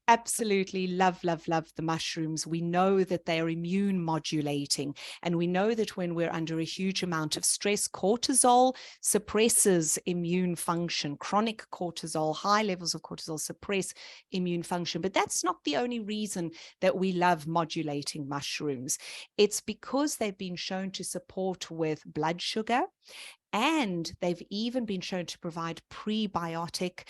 Absolutely love, love, love the mushrooms. We know that they are immune modulating. And we know that when we're under a huge amount of stress, cortisol suppresses immune function. Chronic cortisol, high levels of cortisol suppress immune function. But that's not the only reason that we love modulating mushrooms. It's because they've been shown to support with blood sugar, and they've even been shown to provide prebiotic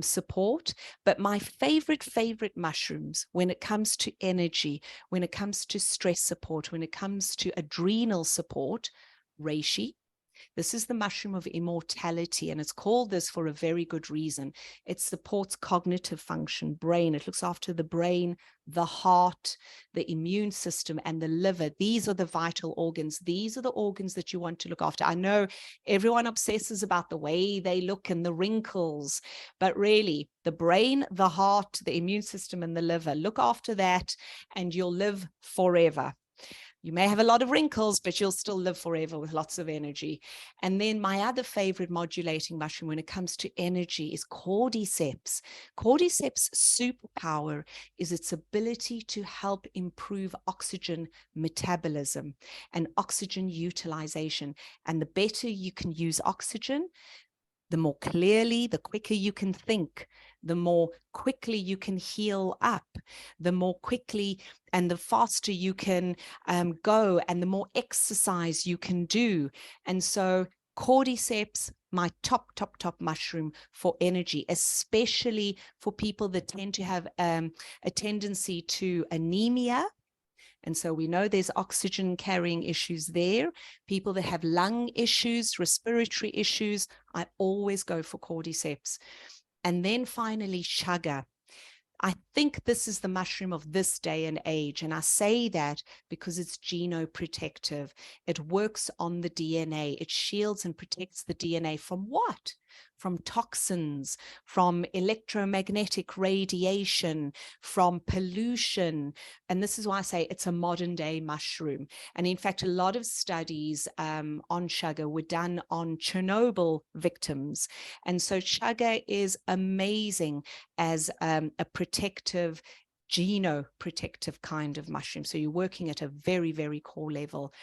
support. But my favorite mushrooms when it comes to energy, when it comes to stress support, when it comes to adrenal support, reishi, This is the mushroom of immortality, and it's called this for a very good reason. It supports cognitive function, brain. It looks after the brain, the heart, the immune system, and the liver. These are the vital organs. These are the organs that you want to look after. I know everyone obsesses about the way they look and the wrinkles, but really the brain, the heart, the immune system, and the liver, look after that and you'll live forever. You may have a lot of wrinkles, but you'll still live forever with lots of energy. And then my other favorite modulating mushroom when it comes to energy is cordyceps. Cordyceps' superpower is its ability to help improve oxygen metabolism and oxygen utilization. And the better you can use oxygen, the more clearly, the quicker you can think, the more quickly you can heal up, the more quickly and the faster you can go, and the more exercise you can do. And so cordyceps, my top mushroom for energy, especially for people that tend to have a tendency to anemia. And so we know there's oxygen carrying issues there. People that have lung issues, respiratory issues, I always go for cordyceps. And then finally, chaga. I think this is the mushroom of this day and age. And I say that because it's genoprotective. It works on the DNA. It shields and protects the DNA from what? From toxins, from electromagnetic radiation, from pollution. And this is why I say it's a modern day mushroom. And in fact, a lot of studies on chaga were done on Chernobyl victims. And so chaga is amazing as a protective, genoprotective kind of mushroom. So you're working at a very, very core level.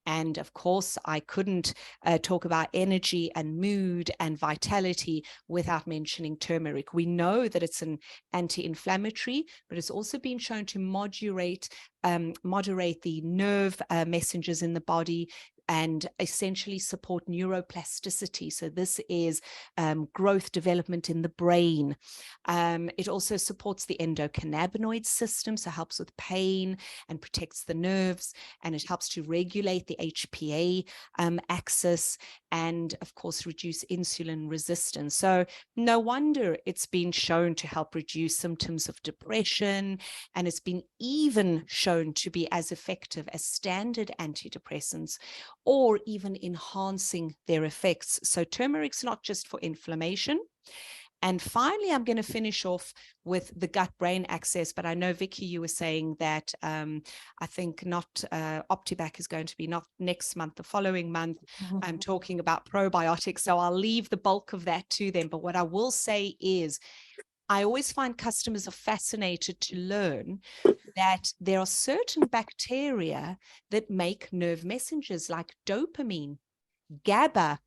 And of course, I couldn't talk about energy and mood and vitality without mentioning turmeric. We know that it's an anti-inflammatory, but it's also been shown to moderate the nerve messengers in the body and essentially support neuroplasticity. So this is growth development in the brain. It also supports the endocannabinoid system, so helps with pain and protects the nerves, and it helps to regulate the HPA axis and, of course, reduce insulin resistance. So no wonder it's been shown to help reduce symptoms of depression, and it's been even shown to be as effective as standard antidepressants, or even enhancing their effects. So turmeric's not just for inflammation. And finally, I'm going to finish off with the gut-brain axis. But I know, Vicky, you were saying that I think not Optibac is going to be not next month, the following month. I'm talking about probiotics. So I'll leave the bulk of that to them. But what I will say is, I always find customers are fascinated to learn that there are certain bacteria that make nerve messengers like dopamine, GABA,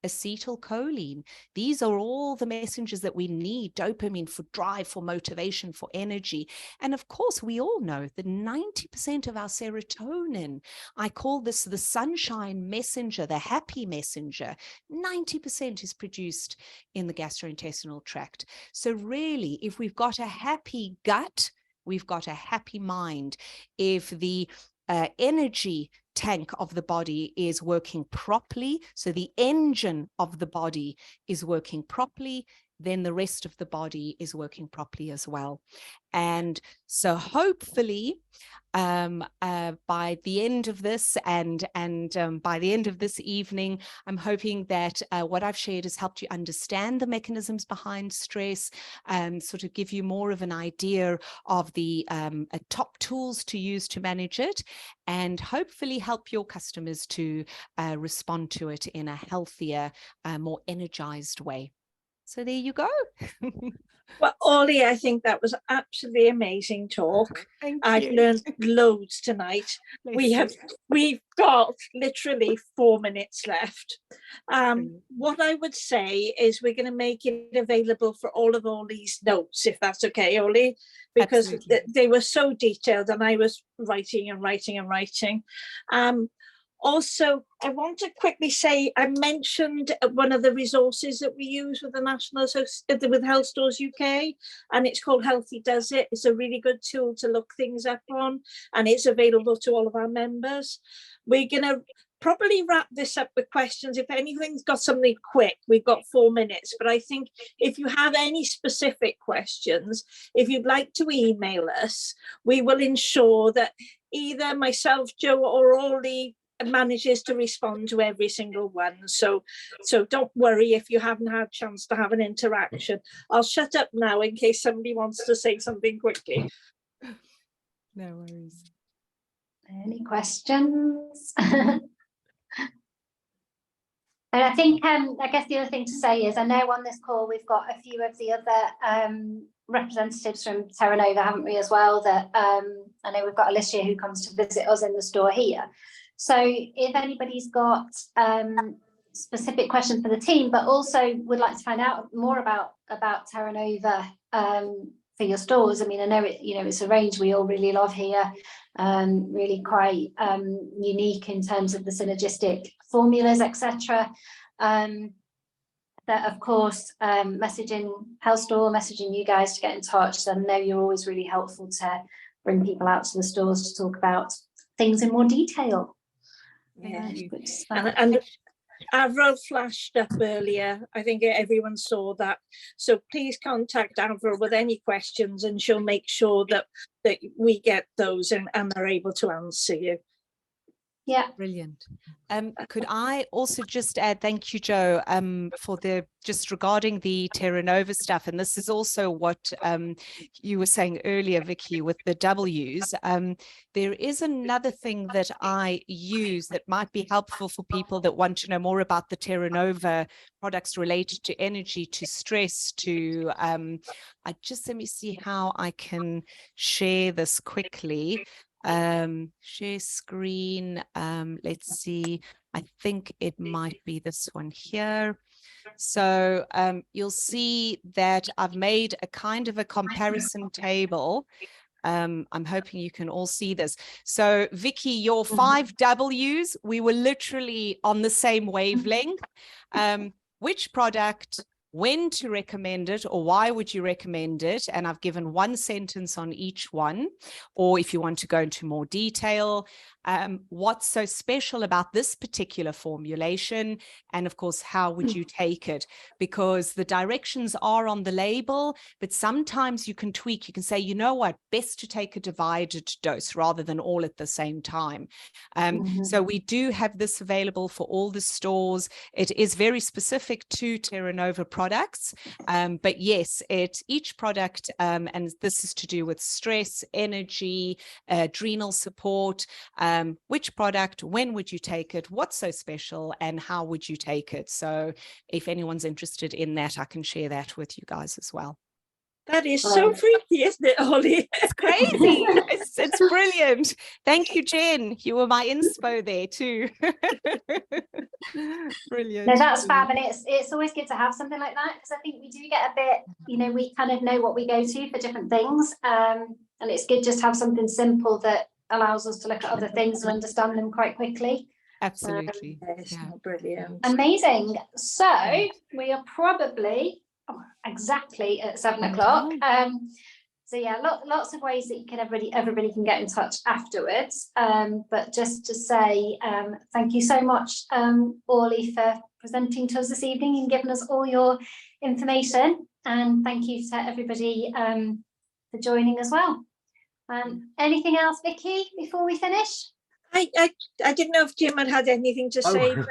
acetylcholine. These are all the messengers that we need. Dopamine for drive, for motivation, for energy. And of course, we all know that 90% of our serotonin, I call this the sunshine messenger, the happy messenger, 90% is produced in the gastrointestinal tract. So really, if we've got a happy gut, we've got a happy mind. If the energy tank of the body is working properly, so the engine of the body is working properly, then the rest of the body is working properly as well. And so hopefully by the end of this and by the end of this evening, I'm hoping that what I've shared has helped you understand the mechanisms behind stress, sort of give you more of an idea of the top tools to use to manage it, and hopefully help your customers to respond to it in a healthier, more energized way. So there you go. Well, Orley, I think that was absolutely amazing talk. I've learned loads tonight. We've got literally 4 minutes left. What I would say is we're going to make it available for all of Orley's notes, if that's okay, Orley, because they were so detailed and I was writing and writing and writing. Also, I want to quickly say, I mentioned one of the resources that we use with the National Association, with Health Stores UK, and it's called Healthy Does It. It's a really good tool to look things up on, and it's available to all of our members. We're going to probably wrap this up with questions. If anything's got something quick, we've got 4 minutes, but I think if you have any specific questions, if you'd like to email us, we will ensure that either myself, Joe, or Orley manages to respond to every single one. So don't worry if you haven't had a chance to have an interaction. I'll shut up now in case somebody wants to say something quickly. No worries. Any questions? And I think, I guess the other thing to say is, I know on this call we've got a few of the other representatives from Terranova, haven't we, as well, that I know we've got Alicia who comes to visit us in the store here. So if anybody's got specific questions for the team, but also would like to find out more about Terranova for your stores, I mean, I know it's a range we all really love here, really quite unique in terms of the synergistic formulas, etc. That of course messaging Health Store, messaging you guys to get in touch. I know you're always really helpful to bring people out to the stores to talk about things in more detail. Yeah. And Avril flashed up earlier. I think everyone saw that. So please contact Avril with any questions and she'll make sure that we get those and are able to answer you. Yeah, brilliant. Could I also just add, thank you, Joe, for just regarding the Terranova stuff, and this is also what you were saying earlier, Vicky, with the W's. There is another thing that I use that might be helpful for people that want to know more about the Terranova products related to energy, to stress, to let me see how I can share this quickly. Share screen. Let's see, I think it might be this one here. So you'll see that I've made a kind of a comparison table. I'm hoping you can all see this. So Vicky, your 5 W's, we were literally on the same wavelength. Which product, when to recommend it, or why would you recommend it? And I've given 1 sentence on each one, or if you want to go into more detail, what's so special about this particular formulation, and of course, how would you take it? Because the directions are on the label, but sometimes you can tweak. You can say, you know what, best to take a divided dose rather than all at the same time. So we do have this available for all the stores. It is very specific to Terranova products, but yes, each product, and this is to do with stress, energy, adrenal support, which product, when would you take it, what's so special, and how would you take it? So if anyone's interested in that, I can share that with you guys as well. That is so freaky, isn't it, Orley? It's crazy. It's brilliant. Thank you, Jen. You were my inspo there too. Brilliant. No, that's fab, and it's always good to have something like that, because I think we do get a bit, we kind of know what we go to for different things, and it's good just to have something simple that allows us to look at other things and understand them quite quickly. Absolutely. Yeah. Brilliant. Amazing. So we are probably exactly at 7 o'clock. So yeah, lots of ways that you can everybody can get in touch afterwards. But just to say thank you so much, Orley, for presenting to us this evening and giving us all your information. And thank you to everybody for joining as well. Anything else, Vicky, before we finish? I didn't know if Jim had anything to say. But...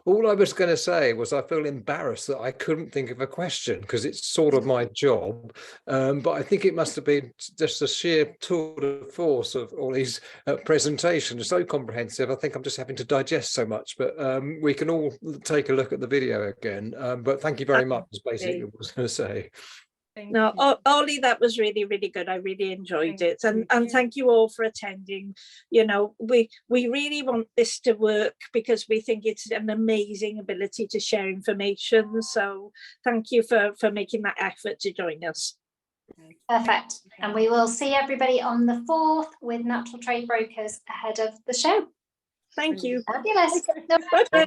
All I was going to say was I feel embarrassed that I couldn't think of a question, because it's sort of my job. But I think it must have been just a sheer tour de force of all these presentations, so comprehensive. I think I'm just having to digest so much. But we can all take a look at the video again. But thank you very much, is basically what I was going to say. Orley, that was really, really good. I really enjoyed it. And thank you all for attending. We really want this to work because we think it's an amazing ability to share information. So thank you for making that effort to join us. Perfect. And we will see everybody on the 4th with Natural Trade Brokers ahead of the show. Thank you. Fabulous. Bye-bye.